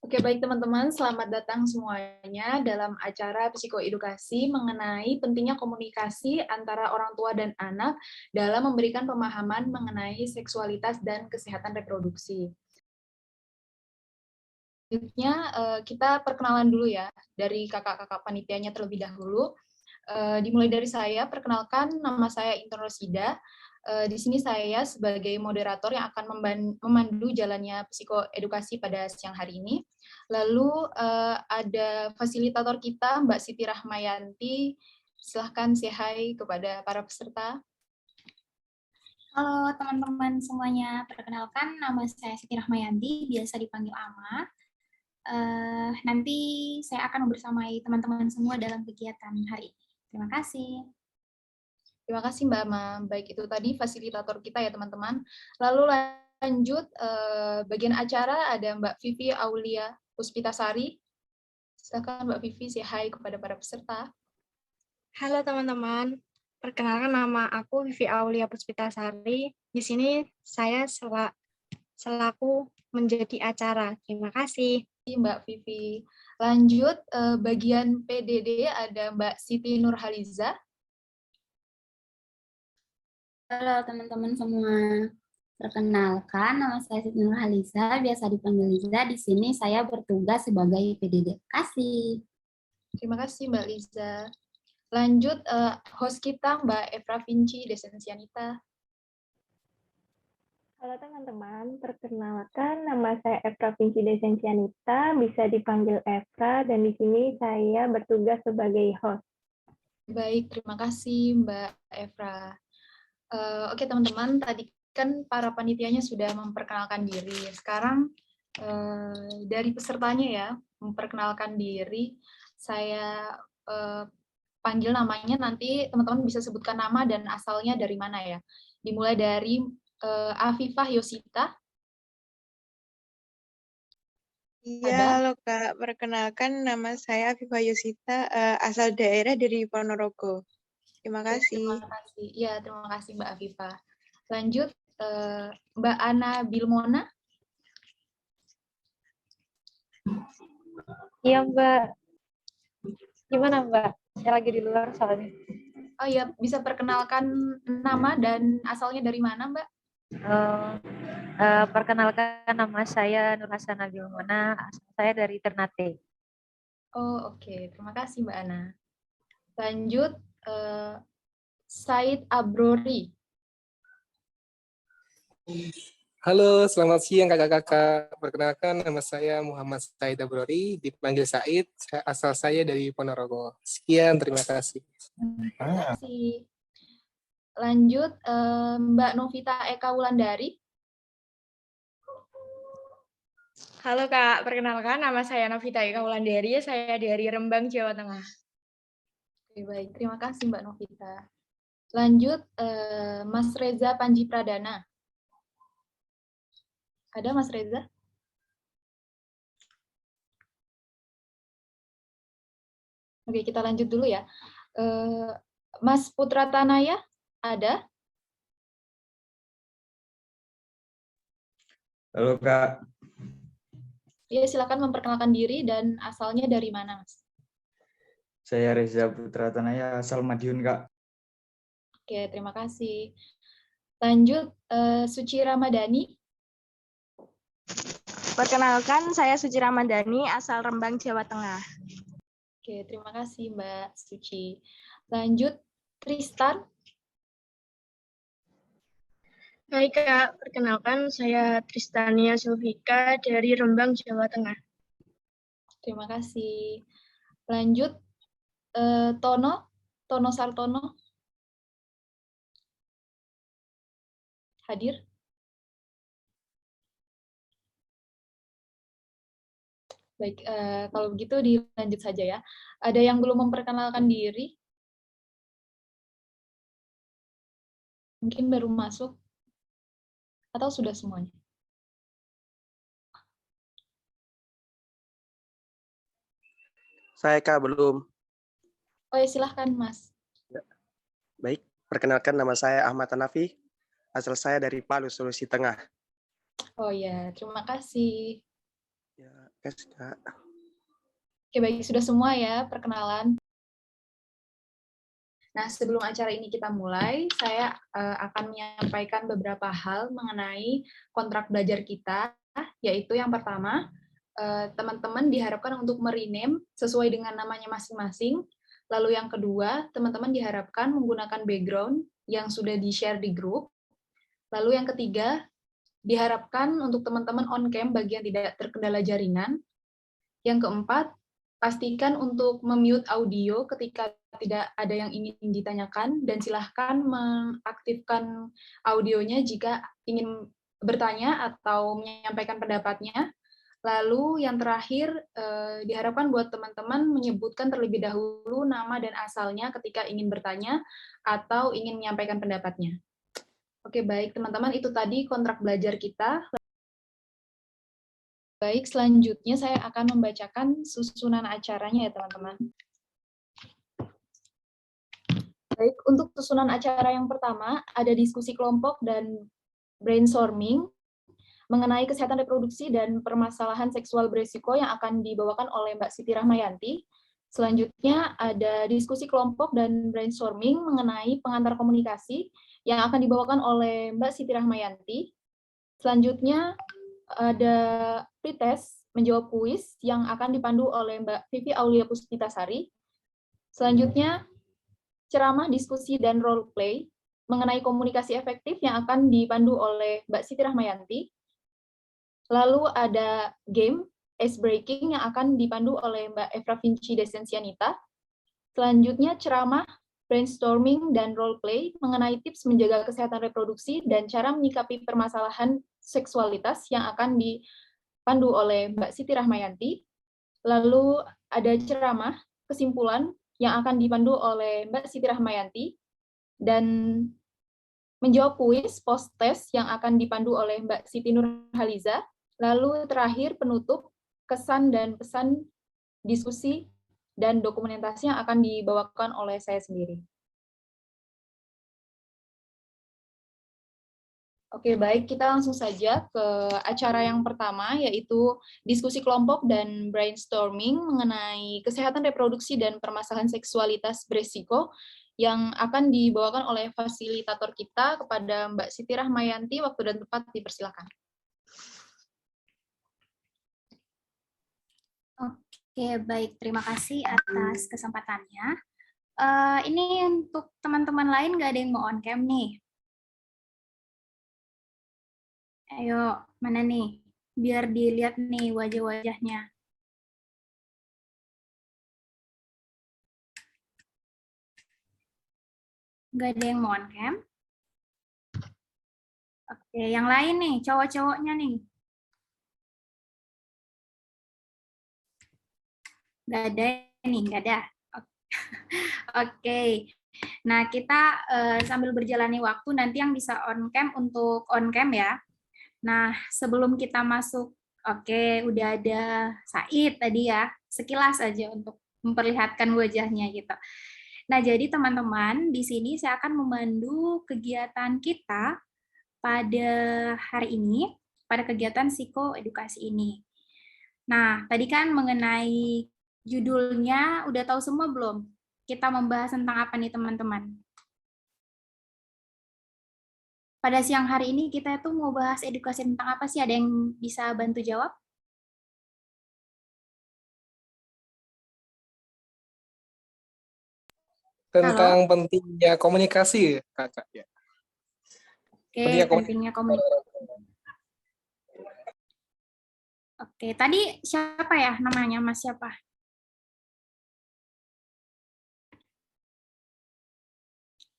Oke, baik teman-teman, selamat datang semuanya dalam acara psikoedukasi mengenai pentingnya komunikasi antara orang tua dan anak dalam memberikan pemahaman mengenai seksualitas dan kesehatan reproduksi. Selanjutnya, kita perkenalan dulu ya, dari kakak-kakak panitianya terlebih dahulu. Dimulai dari saya, perkenalkan nama saya Intan Rosida. Di sini saya sebagai moderator yang akan memandu jalannya psikoedukasi pada siang hari ini. Lalu ada fasilitator kita, Mbak Siti Rahmayanti. Silahkan say hi kepada para peserta. Halo teman-teman semuanya, perkenalkan nama saya Siti Rahmayanti, biasa dipanggil Ama. Nanti saya akan membersamai teman-teman semua dalam kegiatan hari ini. Terima kasih. Terima kasih Mbak Ama. Baik, itu tadi fasilitator kita ya teman-teman. Lalu lanjut bagian acara ada Mbak Vivi Aulia Puspitasari. Silakan Mbak Vivi say hi kepada para peserta. Halo teman-teman, perkenalkan nama aku Vivi Aulia Puspitasari. Di sini saya selaku menjadi acara. Terima kasih. Mbak Vivi. Lanjut bagian PDD ada Mbak Siti Nurhaliza. Halo teman-teman semua, perkenalkan nama saya Siti Nurhaliza, biasa dipanggil Liza. Di sini saya bertugas sebagai PDD. Terima kasih. Terima kasih Mbak Liza. Lanjut host kita Mbak Evra Vinci Desensianita. Halo teman-teman, perkenalkan nama saya Evra Vinci Desensianita, bisa dipanggil Evra, dan di sini saya bertugas sebagai host. Baik, terima kasih Mbak Evra. Oke teman-teman, tadi kan para panitianya sudah memperkenalkan diri. Sekarang dari pesertanya ya, memperkenalkan diri. Saya panggil namanya, nanti teman-teman bisa sebutkan nama dan asalnya dari mana ya. Dimulai dari Afifah Yosita. Iya, Ada? halo Kak. Perkenalkan nama saya Viva Yosita, asal daerah dari Ponorogo. Terima kasih. Terima kasih. Iya, terima kasih Mbak Afifah. Lanjut, Mbak Ana Bilmona. Iya Mbak, gimana Mbak? Saya lagi di luar soalnya. Oh iya, bisa perkenalkan nama dan asalnya dari mana Mbak? Perkenalkan nama saya Nur Hasanah Bilmona, asal saya dari Ternate. Oh oke, terima kasih Mbak Ana. Lanjut, Said Abrori. Halo, selamat siang kakak-kakak. Perkenalkan nama saya Muhammad Said Abrori, dipanggil Said. Asal saya dari Ponorogo. Sekian, terima kasih. Terima kasih. Lanjut, Mbak Novita Eka Wulandari. Halo Kak, perkenalkan nama saya Novita Eka Wulandari, saya dari Rembang, Jawa Tengah. Oke, baik, terima kasih Mbak Novita. Lanjut, Mas Reza Panji Pradana. Ada Mas Reza? Oke, kita lanjut dulu ya. Mas Putra Tanaya, ada? Halo Kak, Ya, silakan memperkenalkan diri dan asalnya dari mana, Mas? saya Reza Putra Tanaya, asal Madiun Kak. Oke, terima kasih. Lanjut, Suci Ramadhani. Perkenalkan, saya Suci Ramadhani, asal Rembang, Jawa Tengah. Oke, terima kasih Mbak Suci. Lanjut, Tristan. Hai Kak, perkenalkan saya Tristania Sulfika dari Rembang, Jawa Tengah. Terima kasih. Lanjut, Tono Sartono. Hadir? Baik, kalau begitu dilanjut saja ya. Ada yang belum memperkenalkan diri? Mungkin baru masuk? Atau sudah semuanya? Saya Kak, belum. Oh ya, silahkan Mas. Baik, perkenalkan nama saya Ahmad Hanafi, asal saya dari Palu, Sulawesi Tengah. Oh ya, terima kasih. Ya, sudah. Oke, baik, sudah semua ya perkenalan. Nah, sebelum acara ini kita mulai, saya akan menyampaikan beberapa hal mengenai kontrak belajar kita, yaitu yang pertama, teman-teman diharapkan untuk merename sesuai dengan namanya masing-masing. Lalu yang kedua, teman-teman diharapkan menggunakan background yang sudah di-share di grup. Lalu yang ketiga, diharapkan untuk teman-teman on-cam bagi yang tidak terkendala jaringan. Yang keempat, pastikan untuk memute audio ketika tidak ada yang ingin ditanyakan, dan silahkan mengaktifkan audionya jika ingin bertanya atau menyampaikan pendapatnya. Lalu yang terakhir, diharapkan buat teman-teman menyebutkan terlebih dahulu nama dan asalnya ketika ingin bertanya atau ingin menyampaikan pendapatnya. Oke, baik teman-teman, itu tadi kontrak belajar kita. Baik, selanjutnya saya akan membacakan susunan acaranya ya teman-teman. Baik, untuk susunan acara yang pertama, ada diskusi kelompok dan brainstorming mengenai kesehatan reproduksi dan permasalahan seksual beresiko yang akan dibawakan oleh Mbak Siti Rahmayanti. Selanjutnya ada diskusi kelompok dan brainstorming mengenai pengantar komunikasi yang akan dibawakan oleh Mbak Siti Rahmayanti. Selanjutnya ada pretest menjawab kuis yang akan dipandu oleh Mbak Vivi Aulia Puspitasari. Selanjutnya ceramah, diskusi, dan role play mengenai komunikasi efektif yang akan dipandu oleh Mbak Siti Rahmayanti. Lalu ada game, ice breaking yang akan dipandu oleh Mbak Efra Vinci Desensianita. Selanjutnya ceramah, brainstorming, dan role play mengenai tips menjaga kesehatan reproduksi dan cara menyikapi permasalahan seksualitas yang akan dipandu oleh Mbak Siti Rahmayanti. Lalu ada ceramah, kesimpulan yang akan dipandu oleh Mbak Siti Rahmayanti, dan menjawab kuis post-test yang akan dipandu oleh Mbak Siti Nurhaliza. Lalu terakhir penutup, kesan dan pesan diskusi dan dokumentasi yang akan dibawakan oleh saya sendiri. Oke, baik, kita langsung saja ke acara yang pertama, yaitu diskusi kelompok dan brainstorming mengenai kesehatan reproduksi dan permasalahan seksualitas beresiko yang akan dibawakan oleh fasilitator kita kepada Mbak Siti Rahmayanti. Waktu dan tempat dipersilakan. Oke, baik. Terima kasih atas kesempatannya. Ini untuk teman-teman lain nggak ada yang mau on-cam nih? Ayo, mana nih? Biar dilihat nih wajah-wajahnya. Nggak ada yang mau on-cam? Oke, yang lain nih, cowok-cowoknya nih. Nggak ada nih, nggak ada. Oke. Nah, kita sambil berjalannya waktu, nanti yang bisa on-cam untuk on-cam ya. Nah, sebelum kita masuk, oke, udah ada Said tadi ya, sekilas aja untuk memperlihatkan wajahnya gitu. Nah, jadi teman-teman, di sini saya akan memandu kegiatan kita pada hari ini, pada kegiatan psikoedukasi ini. Nah, tadi kan mengenai judulnya, udah tahu semua belum? Kita membahas tentang apa nih teman-teman? Pada siang hari ini kita tuh mau bahas edukasi tentang apa sih? Ada yang bisa bantu jawab? Tentang pentingnya komunikasi, Kakak. Ya. Oke, pentingnya komunikasi. Oke, tadi siapa ya namanya, Mas siapa?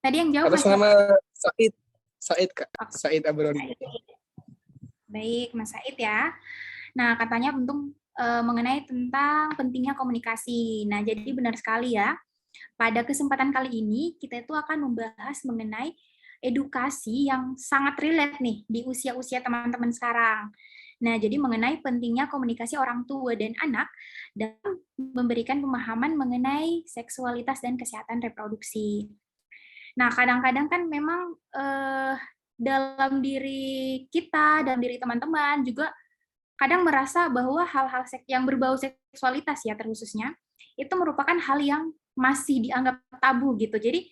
Tadi yang jawab Atas Mas nama siapa? Said, Kak. Said Abrori. Baik, Mas Said ya. Nah, katanya mengenai tentang pentingnya komunikasi. Nah, jadi benar sekali ya. Pada kesempatan kali ini, kita itu akan membahas mengenai edukasi yang sangat relate nih di usia-usia teman-teman sekarang. Nah, jadi mengenai pentingnya komunikasi orang tua dan anak dalam memberikan pemahaman mengenai seksualitas dan kesehatan reproduksi. Nah, kadang-kadang kan memang dalam diri kita, dalam diri teman-teman juga kadang merasa bahwa hal-hal yang berbau seksualitas ya terkhususnya, itu merupakan hal yang masih dianggap tabu gitu. Jadi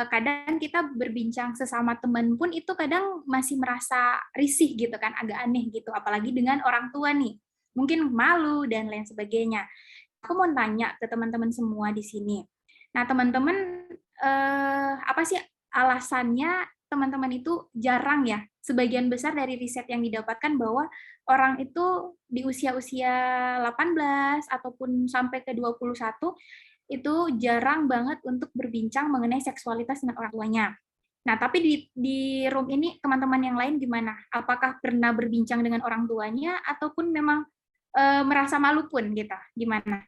kadang kita berbincang sesama teman pun itu kadang masih merasa risih gitu kan, agak aneh gitu, apalagi dengan orang tua nih, mungkin malu dan lain sebagainya. Aku mau tanya ke teman-teman semua di sini. Nah, teman-teman, apa sih alasannya teman-teman itu jarang ya? Sebagian besar dari riset yang didapatkan bahwa orang itu di usia-usia 18 ataupun sampai ke 21 itu jarang banget untuk berbincang mengenai seksualitas dengan orang tuanya. Nah, tapi di room ini teman-teman yang lain gimana? Apakah pernah berbincang dengan orang tuanya ataupun memang merasa malu pun gitu? Gimana?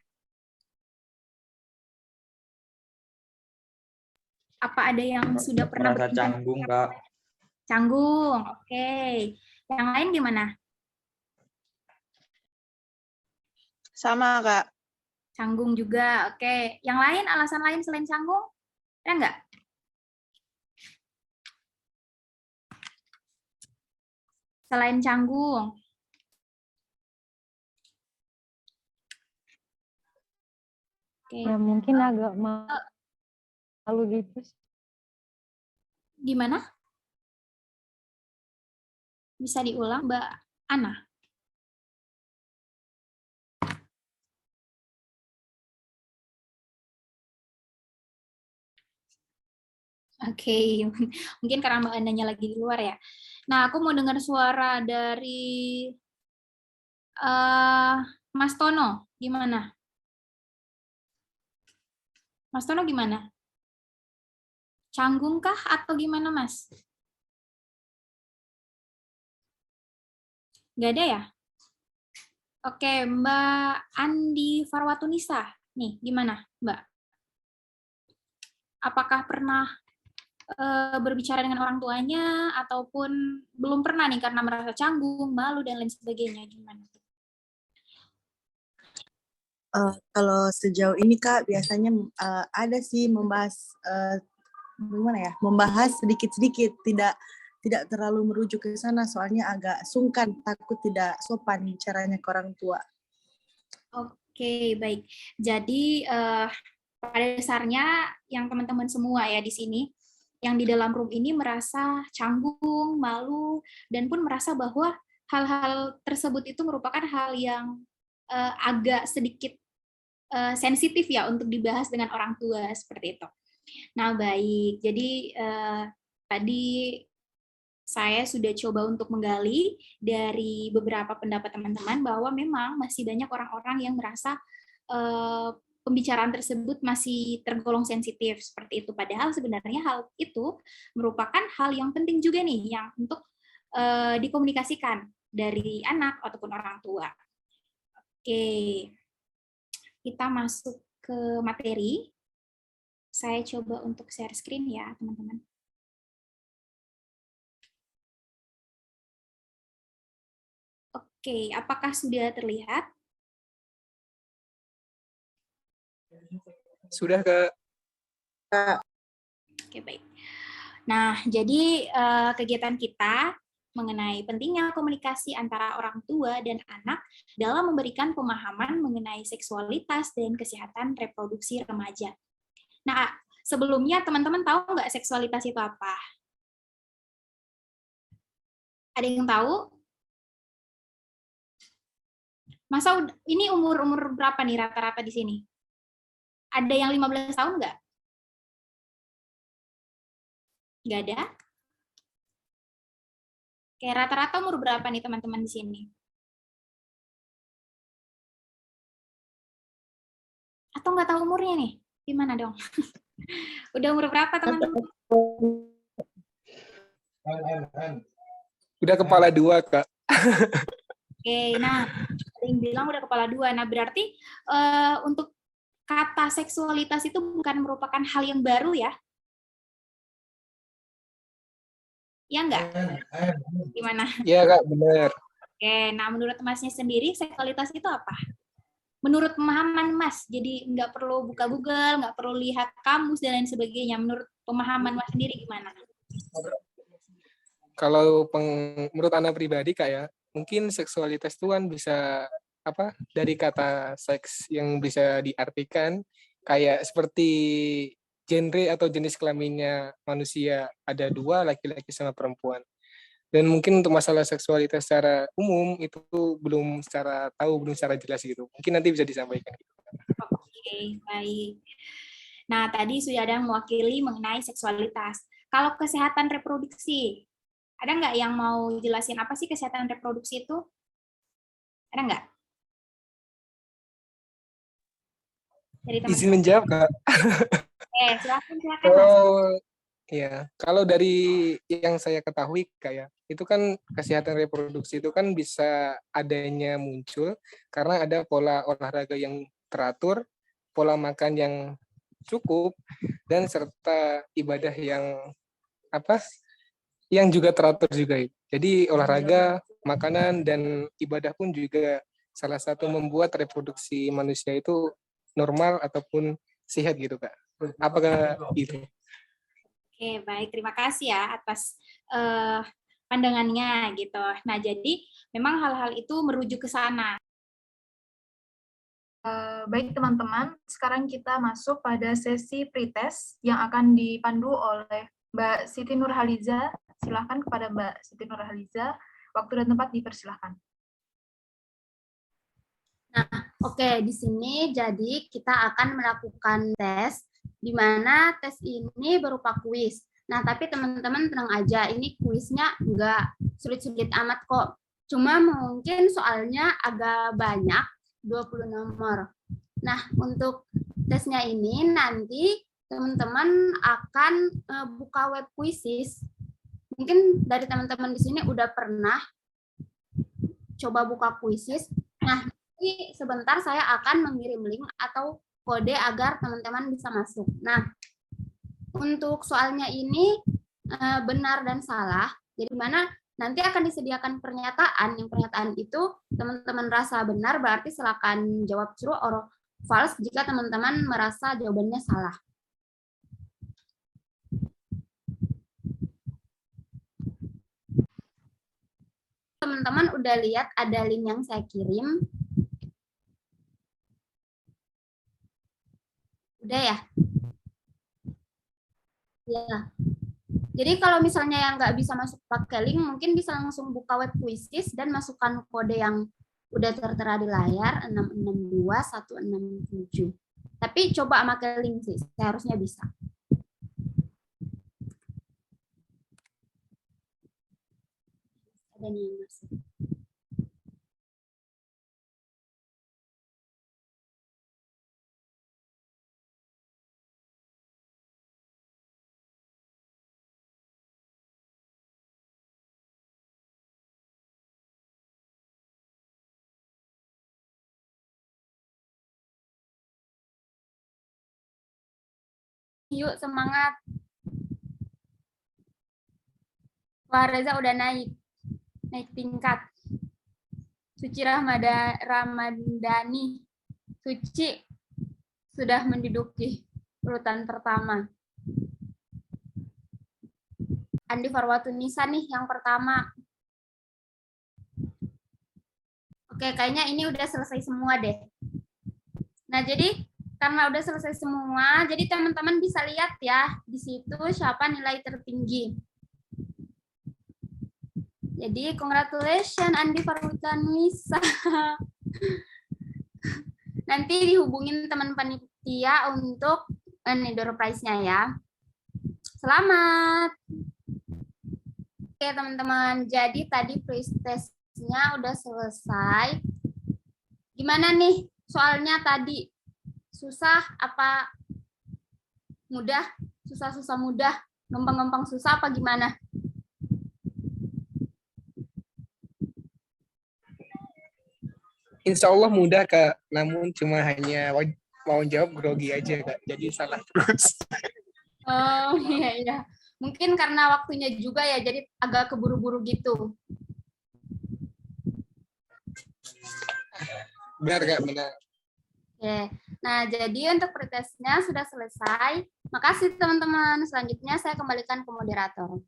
Apa ada yang sudah pernah Merasa berbincang? canggung, Kak. Canggung, oke. Yang lain gimana? Sama, Kak. Canggung juga, oke. Yang lain, alasan lain selain canggung? Ada nggak? Selain canggung. Oke. Ya mungkin agak malu gitu. Gimana? Bisa diulang, Mbak Ana? Oke, mungkin karena Mbak Ananya lagi di luar ya. Nah, aku mau dengar suara dari Mas Tono. Gimana? Mas Tono gimana? Canggung kah atau gimana, Mas? Nggak ada ya? Oke, Mbak Andi Farwatunisa. Nih, gimana, Mbak? Apakah pernah berbicara dengan orang tuanya ataupun belum pernah nih karena merasa canggung, malu dan lain sebagainya, gimana? Kalau sejauh ini Kak biasanya ada sih membahas gimana ya, membahas sedikit-sedikit, tidak terlalu merujuk ke sana, soalnya agak sungkan, takut tidak sopan bicaranya ke orang tua. Oke, baik. Jadi pada dasarnya yang teman-teman semua ya di sini yang di dalam room ini merasa canggung, malu, dan pun merasa bahwa hal-hal tersebut itu merupakan hal yang agak sedikit sensitif ya untuk dibahas dengan orang tua seperti itu. Nah, baik. Jadi tadi saya sudah coba untuk menggali dari beberapa pendapat teman-teman bahwa memang masih banyak orang-orang yang merasa pembicaraan tersebut masih tergolong sensitif seperti itu. Padahal sebenarnya hal itu merupakan hal yang penting juga nih yang untuk dikomunikasikan dari anak ataupun orang tua. Oke, kita masuk ke materi. Saya coba untuk share screen ya, teman-teman. Oke, apakah sudah terlihat? Sudah, Kak. Oke, baik. Nah, jadi kegiatan kita mengenai pentingnya komunikasi antara orang tua dan anak dalam memberikan pemahaman mengenai seksualitas dan kesehatan reproduksi remaja. Nah, sebelumnya teman-teman tahu nggak seksualitas itu apa? Ada yang tahu? Masa ini umur berapa nih rata-rata di sini? Ada yang 15 tahun nggak? Nggak ada? Kayak rata-rata umur berapa nih teman-teman di sini? Atau nggak tahu umurnya nih? Gimana dong? Udah umur berapa teman-teman? Udah kepala 2, Kak. Oke, nah ada yang bilang udah kepala 2. Nah berarti untuk kata seksualitas itu bukan merupakan hal yang baru ya? Ya enggak? Gimana? Iya, Kak, benar. Oke, nah menurut Masnya sendiri seksualitas itu apa? Menurut pemahaman Mas, jadi nggak perlu buka Google, nggak perlu lihat kamus dan lain sebagainya. Menurut pemahaman Mas sendiri gimana? Kalau menurut Ana pribadi, Kak ya, mungkin seksualitas itu kan bisa dari kata seks yang bisa diartikan kayak seperti genre atau jenis kelaminnya manusia ada 2, laki-laki sama perempuan. Dan mungkin untuk masalah seksualitas secara umum itu belum secara jelas gitu. Mungkin nanti bisa disampaikan. Oke, baik. Nah, tadi sudah ada yang mewakili mengenai seksualitas. Kalau kesehatan reproduksi, ada nggak yang mau jelasin apa sih kesehatan reproduksi itu? Ada nggak? Dari teman-teman. Izin menjawab, Kak. Silakan Mas. Kalau dari yang saya ketahui kayak itu kan kesehatan reproduksi itu kan bisa adanya muncul karena ada pola olahraga yang teratur, pola makan yang cukup, dan serta ibadah yang juga teratur juga. Jadi olahraga, makanan, dan ibadah pun juga salah satu membuat reproduksi manusia itu normal ataupun sehat gitu, Kak. Apakah itu? Oke, baik. Terima kasih ya atas pandangannya gitu. Nah, jadi memang hal-hal itu merujuk ke sana. Baik teman-teman, sekarang kita masuk pada sesi pretest yang akan dipandu oleh Mbak Siti Nurhaliza. Silahkan kepada Mbak Siti Nurhaliza. Waktu dan tempat dipersilahkan. Nah, oke, di sini jadi kita akan melakukan tes, di mana tes ini berupa kuis. Nah, tapi teman-teman tenang aja, ini kuisnya nggak sulit-sulit amat kok. Cuma mungkin soalnya agak banyak, 20 nomor. Nah, untuk tesnya ini nanti teman-teman akan buka web Quizizz. Mungkin dari teman-teman di sini udah pernah coba buka Quizizz. Nah, nanti sebentar saya akan mengirim link atau kode agar teman-teman bisa masuk. Nah, untuk soalnya ini benar dan salah, jadi mana nanti akan disediakan pernyataan, yang pernyataan itu teman-teman rasa benar, berarti silakan jawab true or false jika teman-teman merasa jawabannya salah. Teman-teman udah lihat ada link yang saya kirim? Udah ya? Ya. Jadi kalau misalnya yang nggak bisa masuk pakai link, mungkin bisa langsung buka web Quizizz dan masukkan kode yang udah tertera di layar, 662167. Tapi coba pakai link sih, seharusnya bisa. Ada nih yang masuk. Yuk, semangat. Wah, Reza udah naik tingkat. Suci Ramadhani, Suci sudah menduduki urutan pertama. Andi Farwatunisa nih yang pertama. Oke, kayaknya ini udah selesai semua deh. Nah, jadi karena udah selesai semua, jadi teman-teman bisa lihat ya di situ siapa nilai tertinggi. Jadi congratulations Andi Farwatunisa. Nanti dihubungin teman panitia untuk door prize-nya ya. Selamat. Oke teman-teman, jadi tadi pre-test-nya udah selesai. Gimana nih soalnya tadi? Susah apa mudah? Susah-susah mudah? Gampang-gampang susah apa gimana? Insya Allah mudah, Kak. Namun cuma hanya mau jawab grogi aja, Kak. Jadi salah terus. Oh iya. Mungkin karena waktunya juga ya, jadi agak keburu-buru gitu. Benar, Kak, benar. Oke, nah jadi untuk pretestnya sudah selesai. Makasih teman-teman. Selanjutnya saya kembalikan ke moderator.